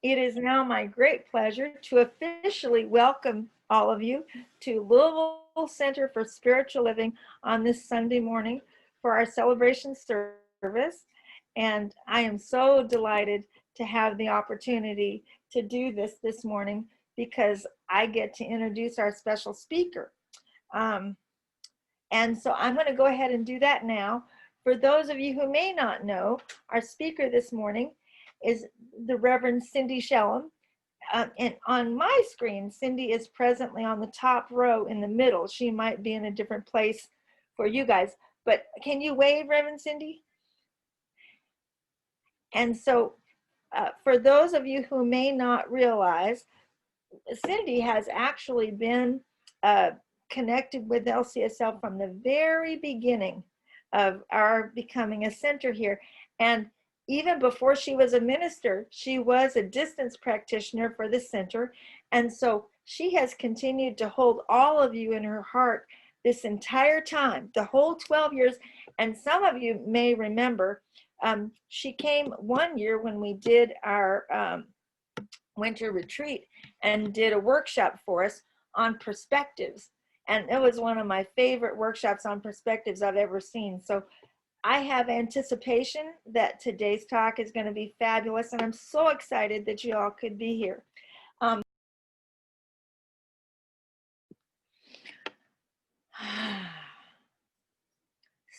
It is now my great pleasure to officially welcome all of you to Louisville Center for Spiritual Living on this Sunday morning for our celebration service. And I am so delighted to have the opportunity to do this morning because I get to introduce our special speaker. Um, and so I'm going to go ahead and do that now. For those of you who may not know, our speaker this morning is the Reverend Cindy Shellum. And on my screen, Cindy is presently on the top row in the middle. She might be in a different place for you guys. But can you wave, Reverend Cindy? And so for those of you who may not realize, Cindy has actually been connected with LCSL from the very beginning of our becoming a center here. And even before she was a minister, she was a distance practitioner for the center. And so she has continued to hold all of you in her heart this entire time, the whole 12 years. And some of you may remember, she came one year when we did our winter retreat and did a workshop for us on perspectives. And it was one of my favorite workshops on perspectives I've ever seen. So I have anticipation that today's talk is going to be fabulous, and I'm so excited that you all could be here.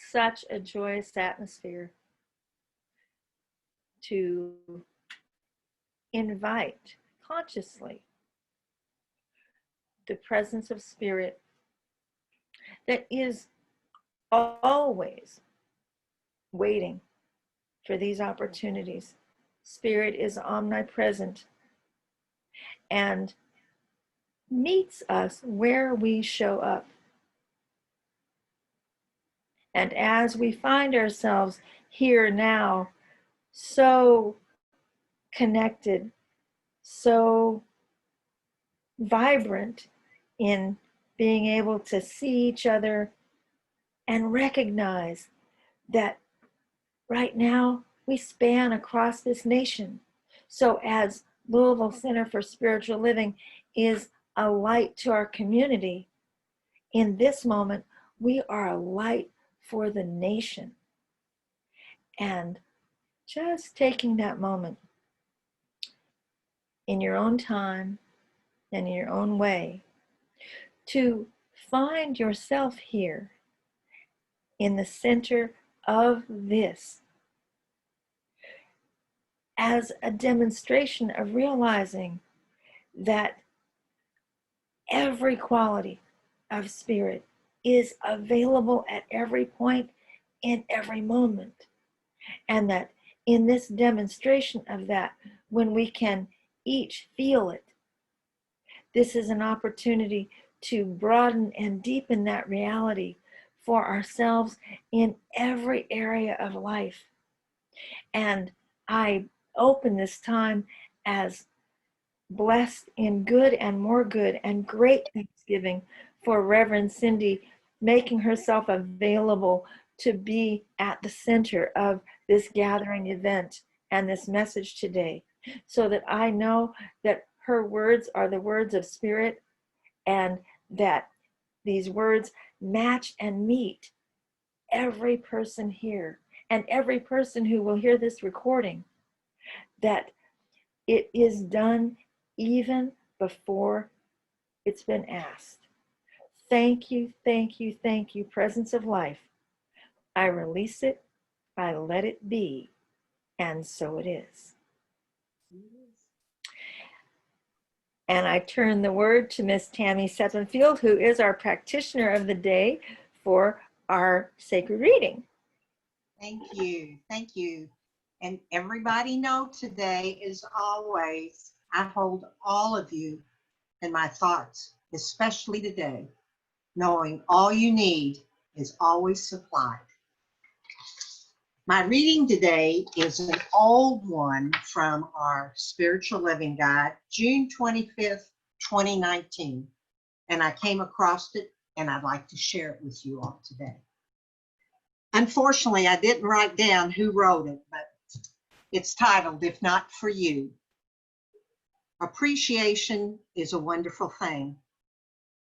Such a joyous atmosphere to invite consciously the presence of spirit that is always waiting for these opportunities. Spirit is omnipresent and meets us where we show up. And as we find ourselves here now, so connected, so vibrant in being able to see each other and recognize that right now we span across this nation. So as Louisville Center for Spiritual Living is a light to our community, in this moment, we are a light for the nation. And just taking that moment in your own time and in your own way to find yourself here in the center of this as a demonstration of realizing that every quality of spirit is available at every point in every moment. And that in this demonstration of that, when we can each feel it, this is an opportunity to broaden and deepen that reality for ourselves in every area of life. And I open this time as blessed in good and more good and great thanksgiving for Reverend Cindy making herself available to be at the center of this gathering event and this message today, so that I know that her words are the words of spirit and that these words match and meet every person here and every person who will hear this recording, that it is done even before it's been asked. Thank you, thank you, thank you, presence of life. I release it, I let it be, and so it is. And I turn the word to Miss Tammy Seppenfield, who is our practitioner of the day for our sacred reading. Thank you, thank you. And everybody know today, as always, I hold all of you in my thoughts, especially today, knowing all you need is always supplied. My reading today is an old one from our Spiritual Living Guide, June 25th, 2019. And I came across it and I'd like to share it with you all today. Unfortunately, I didn't write down who wrote it, but it's titled, If Not For You. Appreciation is a wonderful thing.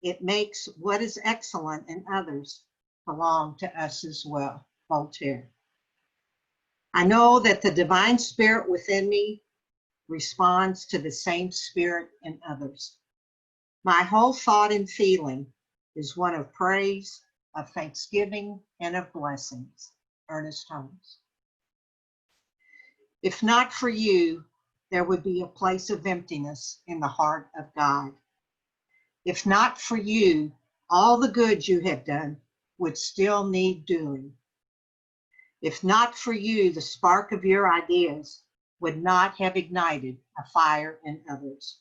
It makes what is excellent in others belong to us as well. Voltaire. I know that the divine spirit within me responds to the same spirit in others. My whole thought and feeling is one of praise, of thanksgiving, and of blessings. Ernest Holmes. If not for you, there would be a place of emptiness in the heart of God. If not for you, all the good you have done would still need doing. If not for you, the spark of your ideas would not have ignited a fire in others.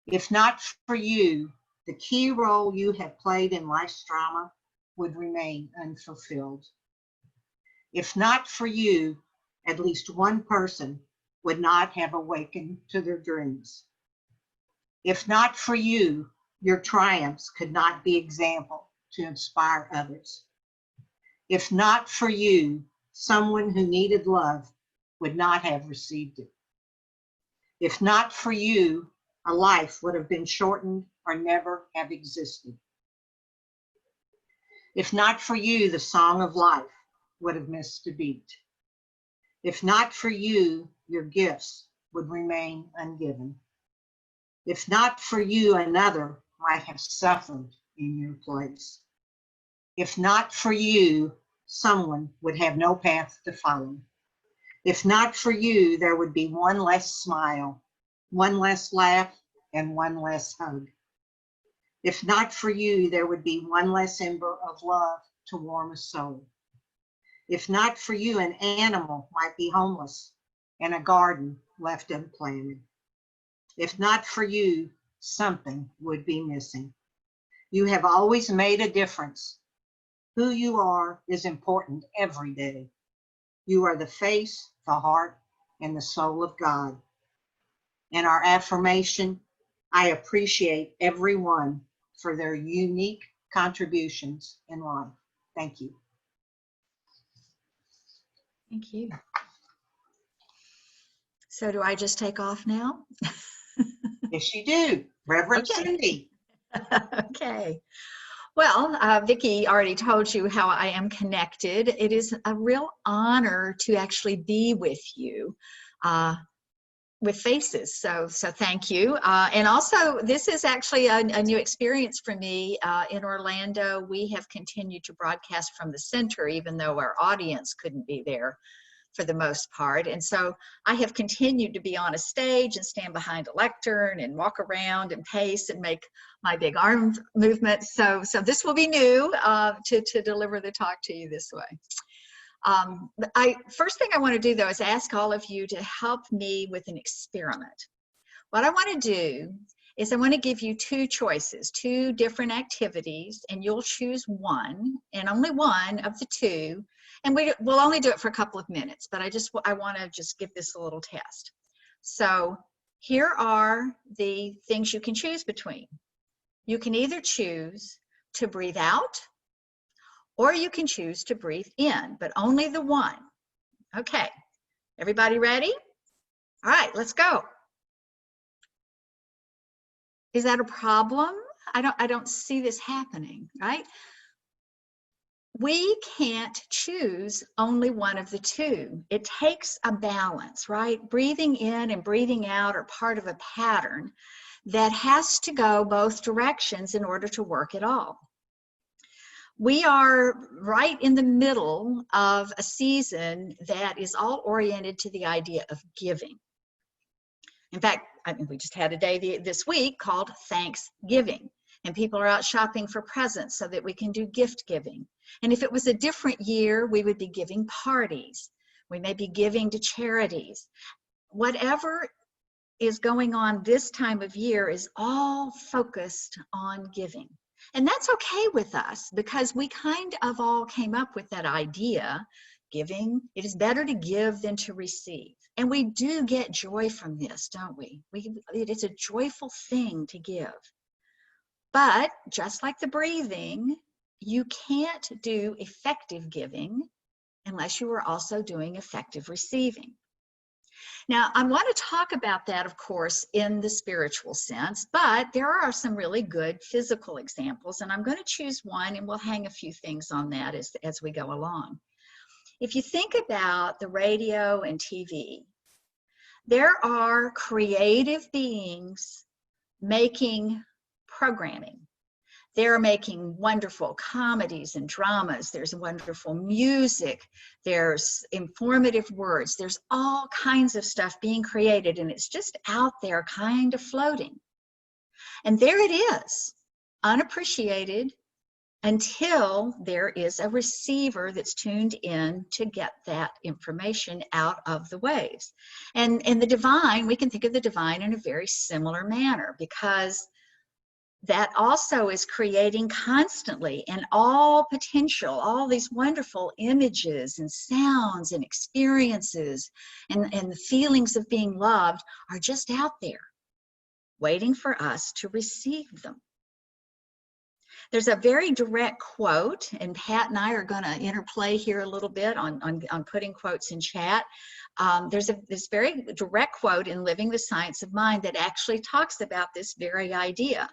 If not for you, the key role you have played in life's drama would remain unfulfilled. If not for you, at least one person would not have awakened to their dreams. If not for you, your triumphs could not be example to inspire others. If not for you, someone who needed love would not have received it. If not for you, a life would have been shortened or never have existed. If not for you, the song of life would have missed a beat. If not for you, your gifts would remain ungiven. If not for you, another might have suffered in your place. If not for you, someone would have no path to follow. If not for you, there would be one less smile, one less laugh, and one less hug. If not for you, there would be one less ember of love to warm a soul. If not for you, an animal might be homeless and a garden left unplanted. If not for you, something would be missing. You have always made a difference. Who you are is important every day. You are the face, the heart, and the soul of God. And our affirmation, I appreciate everyone for their unique contributions in life. Thank you. Thank you. So do I just take off now? Yes, you do. Reverend Okay. Cindy. Okay. Well, Vicki already told you how I am connected. It is a real honor to actually be with you with faces. So thank you. And also, this is actually a new experience for me. In Orlando, we have continued to broadcast from the center, even though our audience couldn't be there for the most part. And so I have continued to be on a stage and stand behind a lectern and walk around and pace and make my big arm movements. So this will be new to deliver the talk to you this way. First thing I want to do though is ask all of you to help me with an experiment. What I want to do is I want to give you two choices, two different activities, and you'll choose one and only one of the two. And we'll only do it for a couple of minutes, but I want to just give this a little test. So here are the things you can choose between. You can either choose to breathe out, or you can choose to breathe in, but only the one. Okay, everybody ready? All right, let's go. Is that a problem? I don't see this happening, right? We can't choose only one of the two. It takes a balance, right? Breathing in and breathing out are part of a pattern that has to go both directions in order to work at all. We are right in the middle of a season that is all oriented to the idea of giving. In fact, we just had a day this week called Thanksgiving, and people are out shopping for presents so that we can do gift giving. And if it was a different year, we would be giving parties. We may be giving to charities. Whatever is going on this time of year is all focused on giving. And that's okay with us because we kind of all came up with that idea, giving, it is better to give than to receive. And we do get joy from this, don't we? It's a joyful thing to give. But just like the breathing, you can't do effective giving unless you are also doing effective receiving. Now, I want to talk about that, of course, in the spiritual sense, but there are some really good physical examples, and I'm going to choose one, and we'll hang a few things on that as we go along. If you think about the radio and TV, there are creative beings making programming. They're making wonderful comedies and dramas. There's wonderful music. There's informative words. There's all kinds of stuff being created, and it's just out there kind of floating. And there it is, unappreciated, until there is a receiver that's tuned in to get that information out of the waves. And the divine, we can think of the divine in a very similar manner, because that also is creating constantly, and all potential, all these wonderful images and sounds and experiences and the feelings of being loved are just out there waiting for us to receive them. There's a very direct quote, and Pat and I are going to interplay here a little bit on putting quotes in chat. There's this very direct quote in Living the Science of Mind that actually talks about this very idea.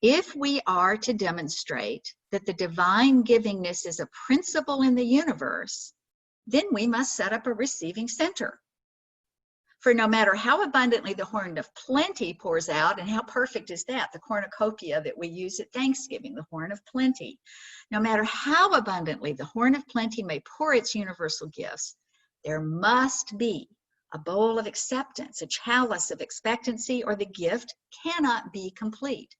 If we are to demonstrate that the divine givingness is a principle in the universe, then we must set up a receiving center. For no matter how abundantly the horn of plenty pours out, and how perfect is that, the cornucopia that we use at Thanksgiving, the horn of plenty. No matter how abundantly the horn of plenty may pour its universal gifts, there must be a bowl of acceptance, a chalice of expectancy, or the gift cannot be complete.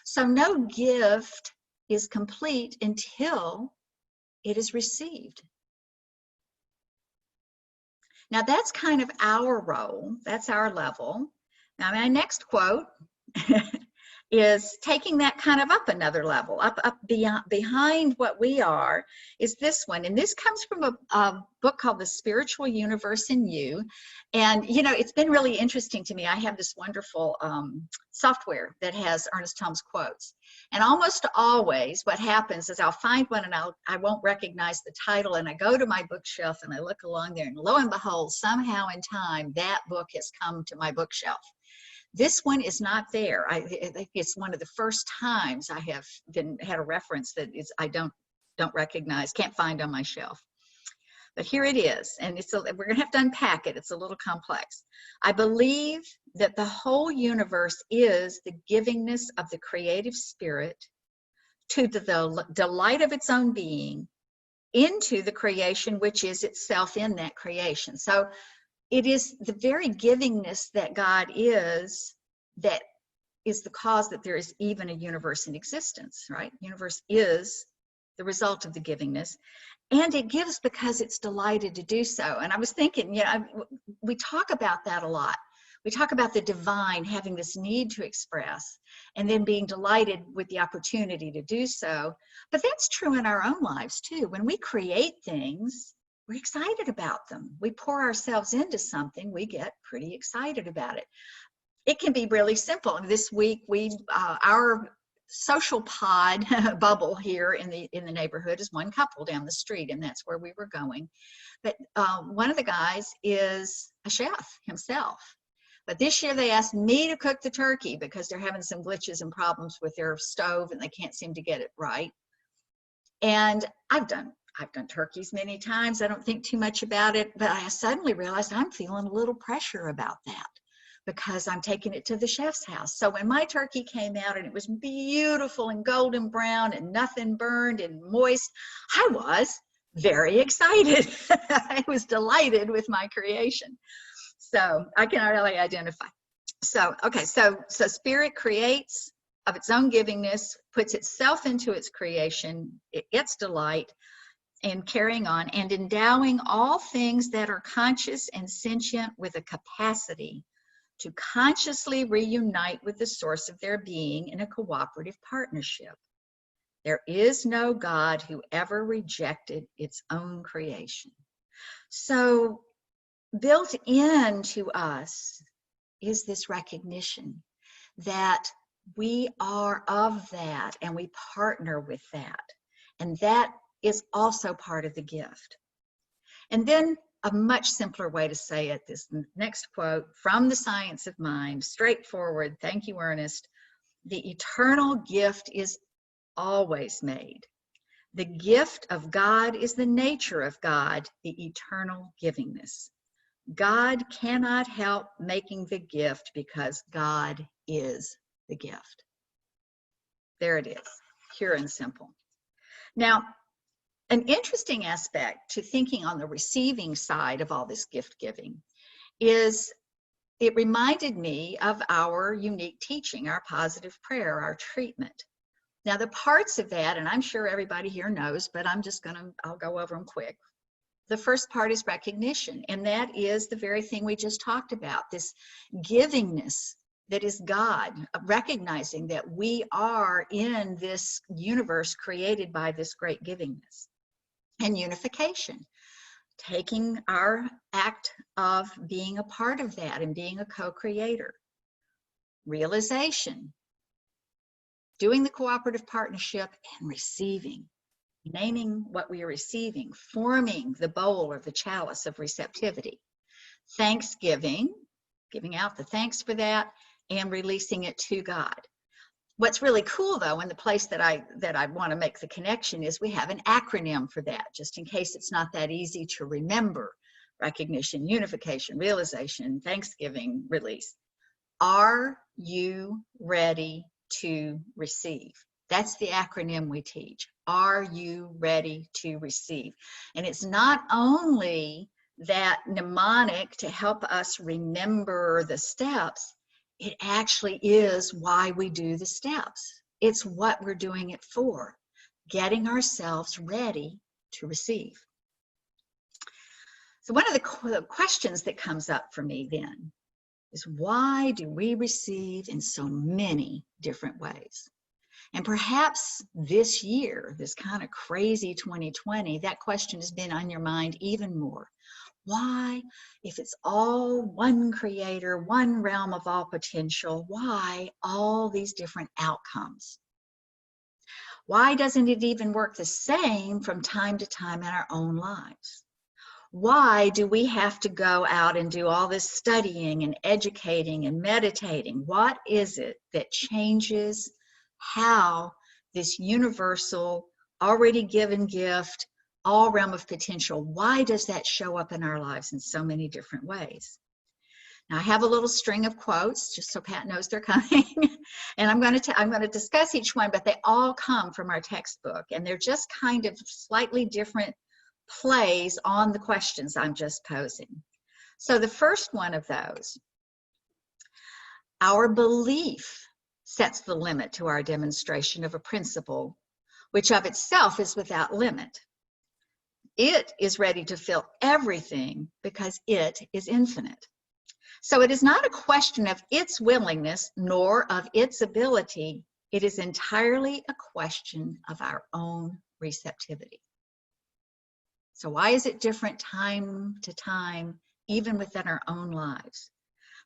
So no gift is complete until it is received. Now that's kind of our role, that's our level. Now my next quote is taking that kind of up another level, up beyond, behind what we are, is this one. And this comes from a book called The Spiritual Universe in You. And, you know, it's been really interesting to me. I have this wonderful software that has Ernest Holmes quotes. And almost always what happens is I'll find one and I won't recognize the title, and I go to my bookshelf and I look along there, and lo and behold, somehow in time, that book has come to my bookshelf. This one is not there. I think it's one of the first times I have had a reference that is I don't recognize, can't find on my shelf. But here it is, and we're going to have to unpack it. It's a little complex. I believe that the whole universe is the givingness of the creative spirit to the delight of its own being into the creation, which is itself in that creation. So it is the very givingness that God is that is the cause that there is even a universe in existence, right? Universe is the result of the givingness, and it gives because it's delighted to do so. And I was thinking, you know, we talk about that a lot. We talk about the divine having this need to express and then being delighted with the opportunity to do so. But that's true in our own lives too. When we create things, we're excited about them. We pour ourselves into something, we get pretty excited about it. It can be really simple. This week, our social pod bubble here in the neighborhood is one couple down the street, and that's where we were going. But one of the guys is a chef himself. But this year they asked me to cook the turkey because they're having some glitches and problems with their stove and they can't seem to get it right. And I've done turkeys many times. I don't think too much about it, but I suddenly realized I'm feeling a little pressure about that because I'm taking it to the chef's house. So when my turkey came out and it was beautiful and golden brown and nothing burned and moist, I was very excited. I was delighted with my creation. So I can really identify. So, okay, so spirit creates of its own givingness, puts itself into its creation, its delight, and carrying on, and endowing all things that are conscious and sentient with a capacity to consciously reunite with the source of their being in a cooperative partnership. There is no God who ever rejected its own creation. So built into us is this recognition that we are of that and we partner with that. And that is also part of the gift. And then a much simpler way to say it. This next quote from The Science of Mind, straightforward. Thank you, Ernest. The eternal gift is always made. The gift of God is the nature of God, the eternal givingness. God cannot help making the gift because God is the gift. There it is, pure and simple. Now, an interesting aspect to thinking on the receiving side of all this gift giving is it reminded me of our unique teaching, our positive prayer, our treatment. Now, the parts of that, and I'm sure everybody here knows, but I'll go over them quick. The first part is recognition, and that is the very thing we just talked about, this givingness that is God, recognizing that we are in this universe created by this great givingness. And unification, taking our act of being a part of that and being a co-creator. Realization, doing the cooperative partnership and receiving, naming what we are receiving, forming the bowl or the chalice of receptivity. Thanksgiving, giving out the thanks for that, and releasing it to God. What's really cool, though, and the place that I want to make the connection is we have an acronym for that, just in case it's not that easy to remember. Recognition, unification, realization, thanksgiving, release. Are you ready to receive? That's the acronym we teach. Are you ready to receive? And it's not only that mnemonic to help us remember the steps, it actually is why we do the steps. It's what we're doing it for, getting ourselves ready to receive. So one of the questions that comes up for me then is, why do we receive in so many different ways? And perhaps this year, this kind of crazy 2020, that question has been on your mind even more. Why, if it's all one creator, one realm of all potential, why all these different outcomes? Why doesn't it even work the same from time to time in our own lives? Why do we have to go out and do all this studying and educating and meditating? What is it that changes how this universal, already given gift, all realm of potential, why does that show up in our lives in so many different ways? Now, I have a little string of quotes, just so Pat knows they're coming, and I'm going to discuss each one, but they all come from our textbook, and they're just kind of slightly different plays on the questions I'm just posing. So the first one of those, our belief sets the limit to our demonstration of a principle, which of itself is without limit. It is ready to fill everything because it is infinite. So it is not a question of its willingness nor of its ability. It is entirely a question of our own receptivity. So why is it different time to time, even within our own lives?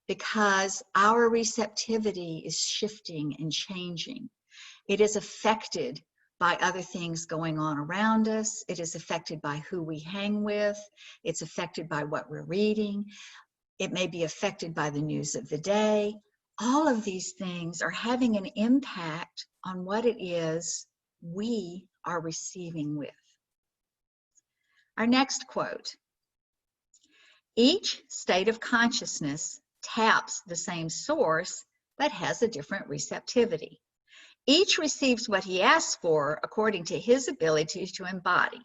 Because our receptivity is shifting and changing. It is affected by other things going on around us. It is affected by who we hang with. It's affected by what we're reading. It may be affected by the news of the day. All of these things are having an impact on what it is we are receiving with. Our next quote, each state of consciousness taps the same source, but has a different receptivity. Each receives what he asks for according to his ability to embody.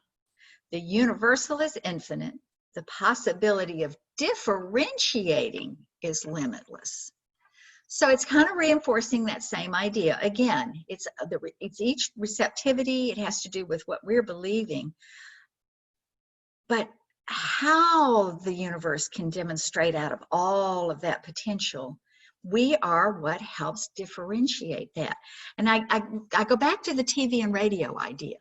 The universal is infinite. The possibility of differentiating is limitless. So it's kind of reinforcing that same idea. Again, it's each receptivity. It has to do with what we're believing. But how the universe can demonstrate out of all of that potential, we are what helps differentiate that. And I go back to the TV and radio idea.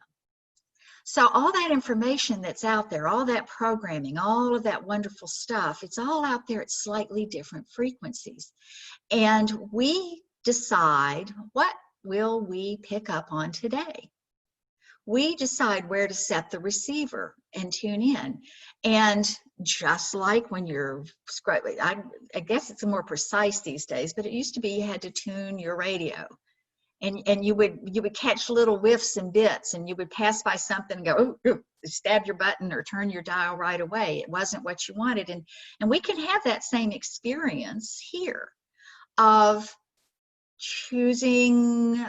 So all that information that's out there, all that programming, all of that wonderful stuff, it's all out there at slightly different frequencies. And we decide, what will we pick up on today? We decide where to set the receiver and tune in. And just like when you're scrolling, I guess it's more precise these days, but it used to be you had to tune your radio. And you would catch little whiffs and bits, and you would pass by something and go, oh, stab your button or turn your dial right away. It wasn't what you wanted. And we can have that same experience here of choosing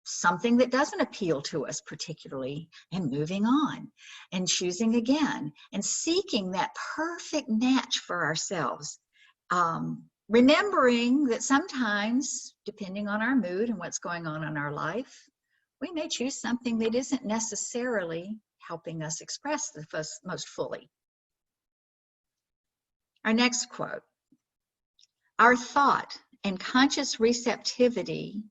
something that doesn't appeal to us particularly and moving on and choosing again and seeking that perfect match for ourselves. Remembering that sometimes, depending on our mood and what's going on in our life, we may choose something that isn't necessarily helping us express the most fully. Our next quote: our thought and conscious receptivity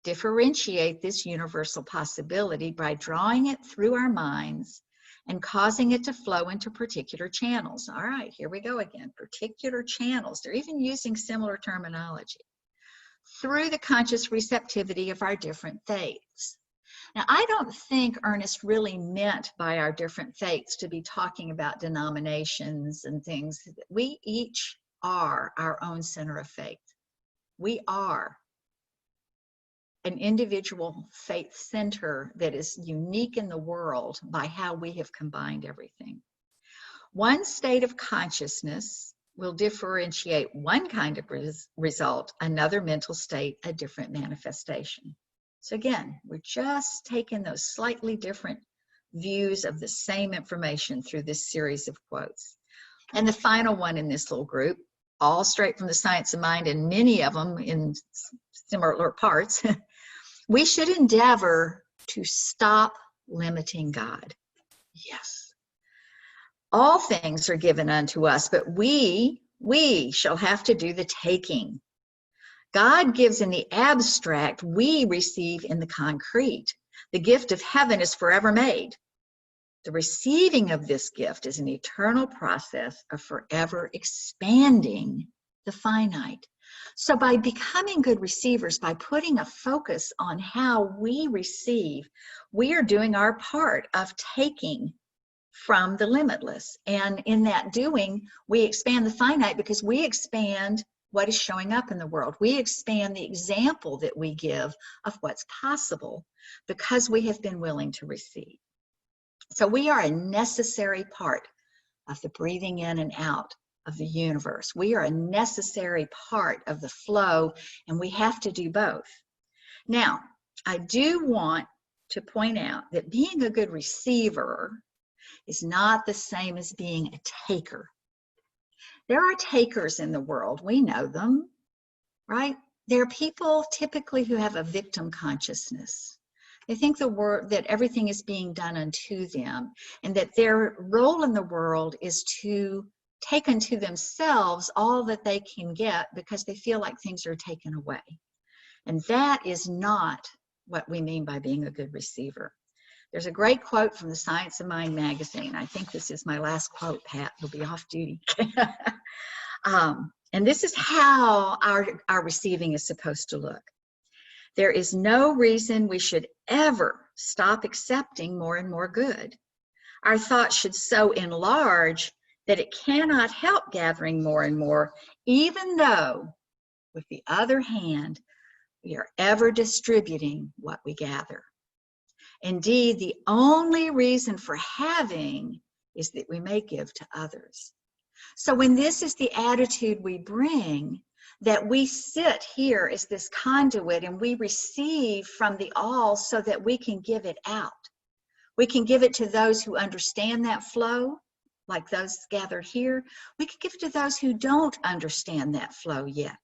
differentiate this universal possibility by drawing it through our minds and causing it to flow into particular channels. All right, here we go again, particular channels. They're even using similar terminology. Through the conscious receptivity of our different faiths. Now, I don't think Ernest really meant by our different faiths to be talking about denominations and things. We each are our own center of faith. We are an individual faith center that is unique in the world by how we have combined everything. One state of consciousness will differentiate one kind of result, another mental state, a different manifestation. So again, we're just taking those slightly different views of the same information through this series of quotes. And the final one in this little group, all straight from the Science of Mind, and many of them in similar parts, we should endeavor to stop limiting God. Yes. All things are given unto us, but we shall have to do the taking. God gives in the abstract, we receive in the concrete. The gift of heaven is forever made. The receiving of this gift is an eternal process of forever expanding the finite. So by becoming good receivers, by putting a focus on how we receive, we are doing our part of taking from the limitless. And in that doing, we expand the finite because we expand what is showing up in the world. We expand the example that we give of what's possible because we have been willing to receive. So we are a necessary part of the breathing in and out of the universe. We are a necessary part of the flow, and we have to do both. Now, I do want to point out that being a good receiver is not the same as being a taker. There are takers in the world. We know them, right? There are people typically who have a victim consciousness. They think that everything is being done unto them, and that their role in the world is to take unto themselves all that they can get because they feel like things are taken away. And that is not what we mean by being a good receiver. There's a great quote from the Science of Mind magazine. I think this is my last quote, Pat. You'll be off duty. And this is how our receiving is supposed to look. There is no reason we should ever stop accepting more and more good. Our thoughts should so enlarge that it cannot help gathering more and more, even though, with the other hand, we are ever distributing what we gather. Indeed, the only reason for having is that we may give to others. So when this is the attitude we bring, that we sit here as this conduit and we receive from the all so that we can give it out. We can give it to those who understand that flow, like those gathered here. We can give it to those who don't understand that flow yet.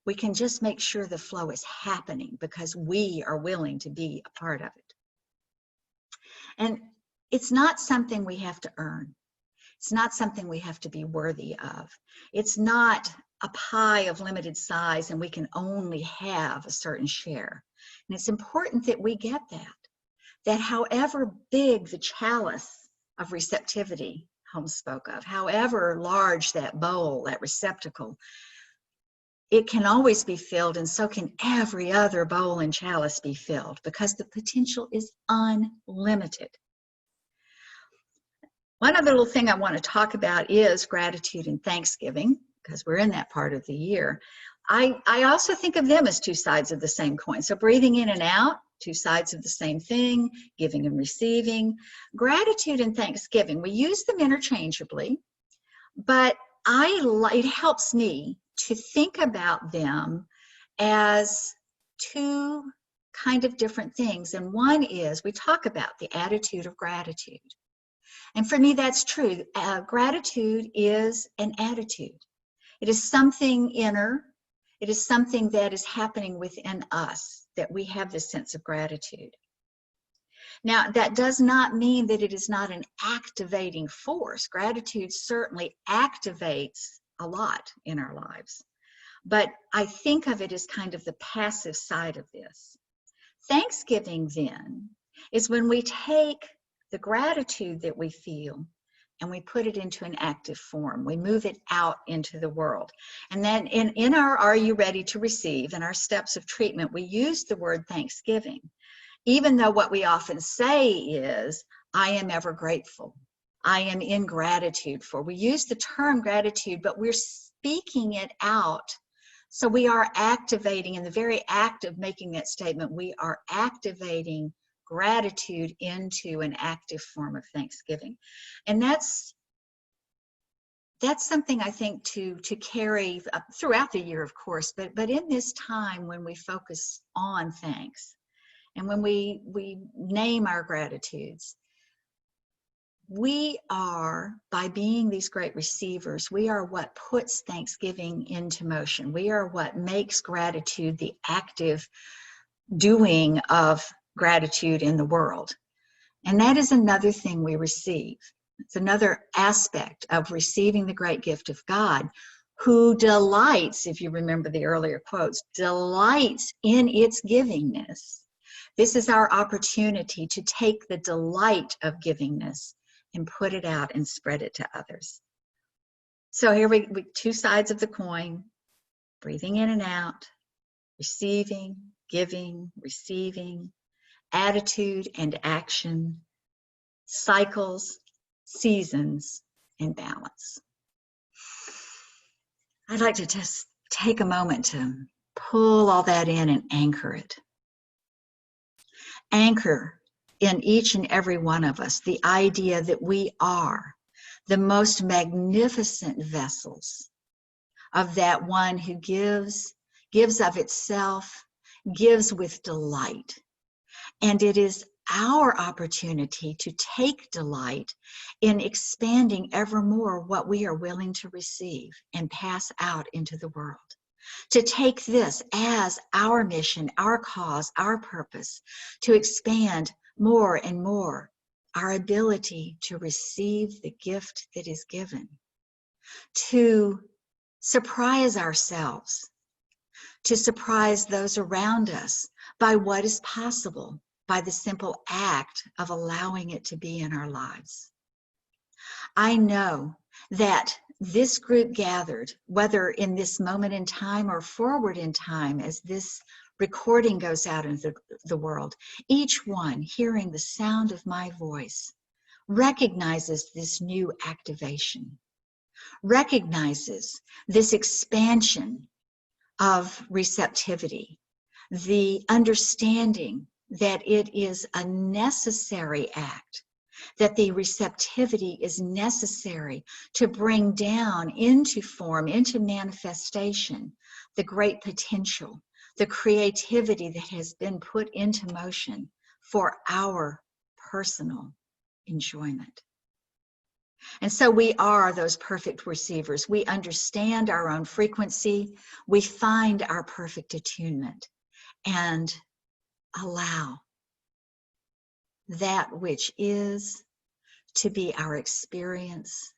We can just make sure the flow is happening because we are willing to be a part of it. And it's not something we have to earn. It's not something we have to be worthy of. It's not a pie of limited size and we can only have a certain share. And it's important that we get that however big the chalice of receptivity Holmes spoke of, however large that bowl, that receptacle, it can always be filled, and so can every other bowl and chalice be filled because the potential is unlimited. One other little thing I want to talk about is gratitude and thanksgiving, because we're in that part of the year. I also think of them as two sides of the same coin. So breathing in and out, two sides of the same thing, giving and receiving. Gratitude and thanksgiving, we use them interchangeably, but it helps me to think about them as two kind of different things. And one is, we talk about the attitude of gratitude. And for me, that's true. Gratitude is an attitude. It is something inner. It is something that is happening within us, that we have this sense of gratitude. Now, that does not mean that it is not an activating force. Gratitude certainly activates a lot in our lives. But I think of it as kind of the passive side of this. Thanksgiving, then, is when we take the gratitude that we feel and we put it into an active form. We move it out into the world. And then in our Are You Ready to Receive, in our steps of treatment, we use the word thanksgiving, even though what we often say is, I am ever grateful. I am in gratitude for. We use the term gratitude, but we're speaking it out. So we are activating, in the very act of making that statement, we are activating gratitude into an active form of thanksgiving. And that's something I think to carry throughout the year, of course, but in this time when we focus on thanks and when we name our gratitudes, we are, by being these great receivers, we are what puts Thanksgiving into motion. We are what makes gratitude the active doing of gratitude in the world. And that is another thing we receive. It's another aspect of receiving the great gift of God, who delights, if you remember the earlier quotes, delights in its givingness. This is our opportunity to take the delight of givingness and put it out and spread it to others. So here we two sides of the coin, breathing in and out, receiving, giving, receiving, attitude and action, cycles, seasons, and balance. I'd like to just take a moment to pull all that in and anchor it. Anchor in each and every one of us the idea that we are the most magnificent vessels of that one who gives of itself, gives with delight. And it is our opportunity to take delight in expanding evermore what we are willing to receive and pass out into the world. To take this as our mission, our cause, our purpose, to expand more and more our ability to receive the gift that is given, to surprise ourselves, to surprise those around us by what is possible, by the simple act of allowing it to be in our lives. I know that this group gathered, whether in this moment in time or forward in time as this recording goes out into the world, each one hearing the sound of my voice recognizes this new activation, recognizes this expansion of receptivity, the understanding that it is a necessary act, that the receptivity is necessary to bring down into form, into manifestation, the great potential, the creativity that has been put into motion for our personal enjoyment. And so we are those perfect receivers. We understand our own frequency. We find our perfect attunement and allow that which is to be our experience,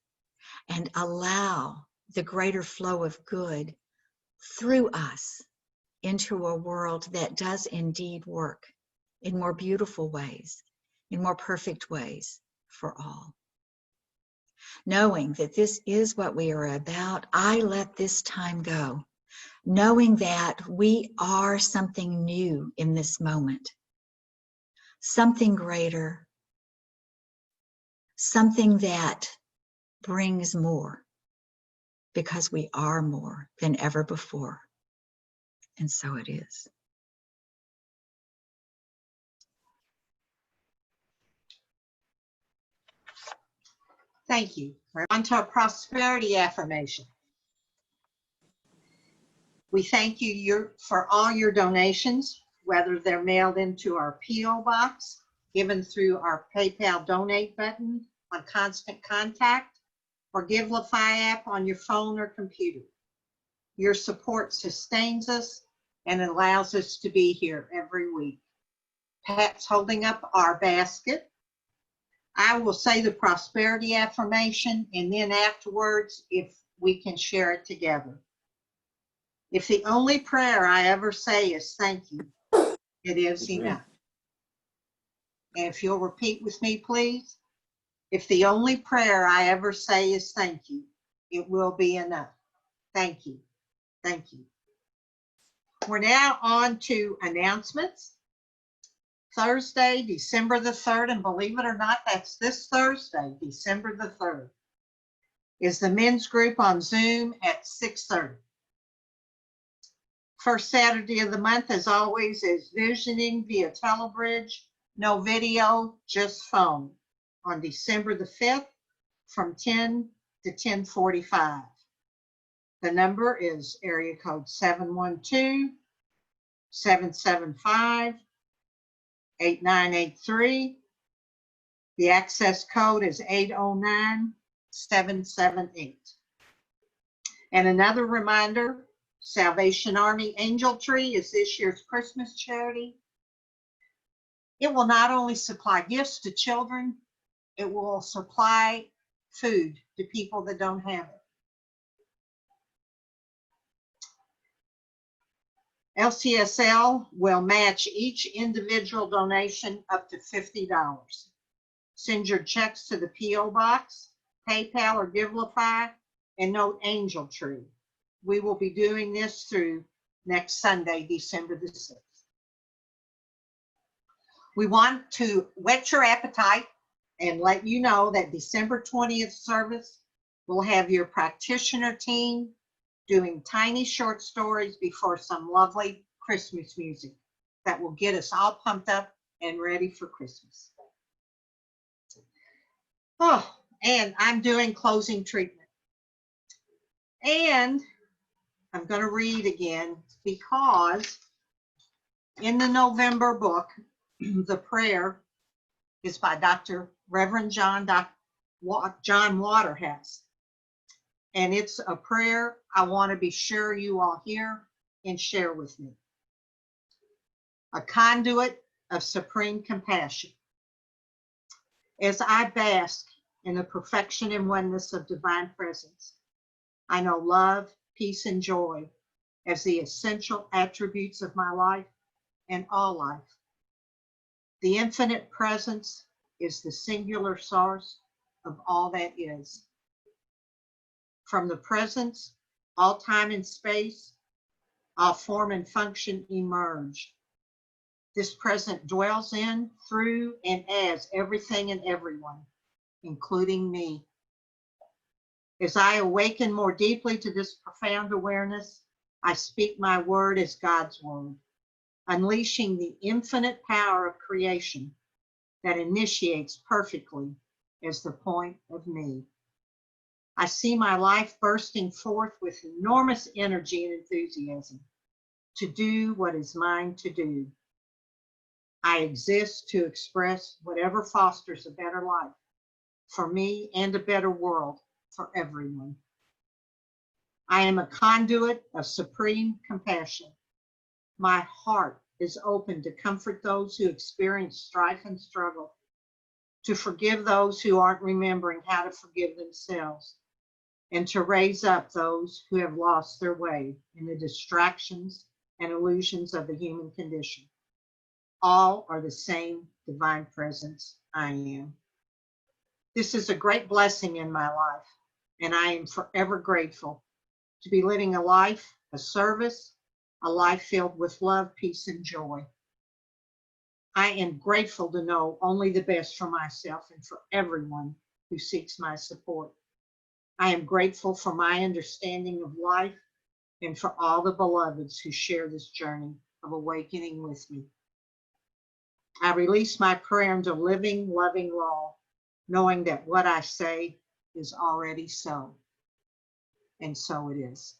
and allow the greater flow of good through us into a world that does indeed work in more beautiful ways, in more perfect ways for all. Knowing that this is what we are about, I let this time go, knowing that we are something new in this moment, something greater, something that brings more, because we are more than ever before. And so it is. Thank you. We're on to a prosperity affirmation. We thank you for all your donations, whether they're mailed into our P.O. box, given through our PayPal donate button on Constant Contact, or Givelify app on your phone or computer. Your support sustains us and allows us to be here every week. Pat's holding up our basket. I will say the prosperity affirmation, and then afterwards, if we can share it together. If the only prayer I ever say is thank you, it is enough. And if you'll repeat with me, please. If the only prayer I ever say is thank you, it will be enough. Thank you. Thank you. We're now on to announcements. Thursday, December the 3rd, and believe it or not, that's this Thursday, December the 3rd, is the men's group on Zoom at 6:30. First Saturday of the month, as always, is visioning via Telebridge, no video, just phone, on December the 5th from 10 to 10:45. The number is area code 712-775-8983. The access code is 809778. And another reminder, Salvation Army Angel Tree is this year's Christmas charity. It will not only supply gifts to children, it will supply food to people that don't have it. LCSL will match each individual donation up to $50. Send your checks to the P.O. Box, PayPal, or Givelify, and note Angel Tree. We will be doing this through next Sunday, December the 6th. We want to whet your appetite and let you know that December 20th service will have your practitioner team doing tiny short stories before some lovely Christmas music that will get us all pumped up and ready for Christmas. Oh, and I'm doing closing treatment. And I'm going to read again, because in the November book, the prayer is by Reverend John Waterhouse. And it's a prayer I want to be sure you all hear and share with me. A conduit of supreme compassion. As I bask in the perfection and oneness of divine presence, I know love, peace, and joy as the essential attributes of my life and all life. The infinite presence is the singular source of all that is. From the presence, all time and space, all form and function emerge. This present dwells in, through, and as everything and everyone, including me. As I awaken more deeply to this profound awareness, I speak my word as God's word, unleashing the infinite power of creation that initiates perfectly as the point of me. I see my life bursting forth with enormous energy and enthusiasm to do what is mine to do. I exist to express whatever fosters a better life for me and a better world for everyone. I am a conduit of supreme compassion. My heart is open to comfort those who experience strife and struggle, to forgive those who aren't remembering how to forgive themselves, and to raise up those who have lost their way in the distractions and illusions of the human condition. All are the same divine presence I am. This is a great blessing in my life, and I am forever grateful to be living a life, a service, a life filled with love, peace, and joy. I am grateful to know only the best for myself and for everyone who seeks my support. I am grateful for my understanding of life and for all the beloveds who share this journey of awakening with me. I release my prayer into living, loving law, knowing that what I say is already so. And so it is.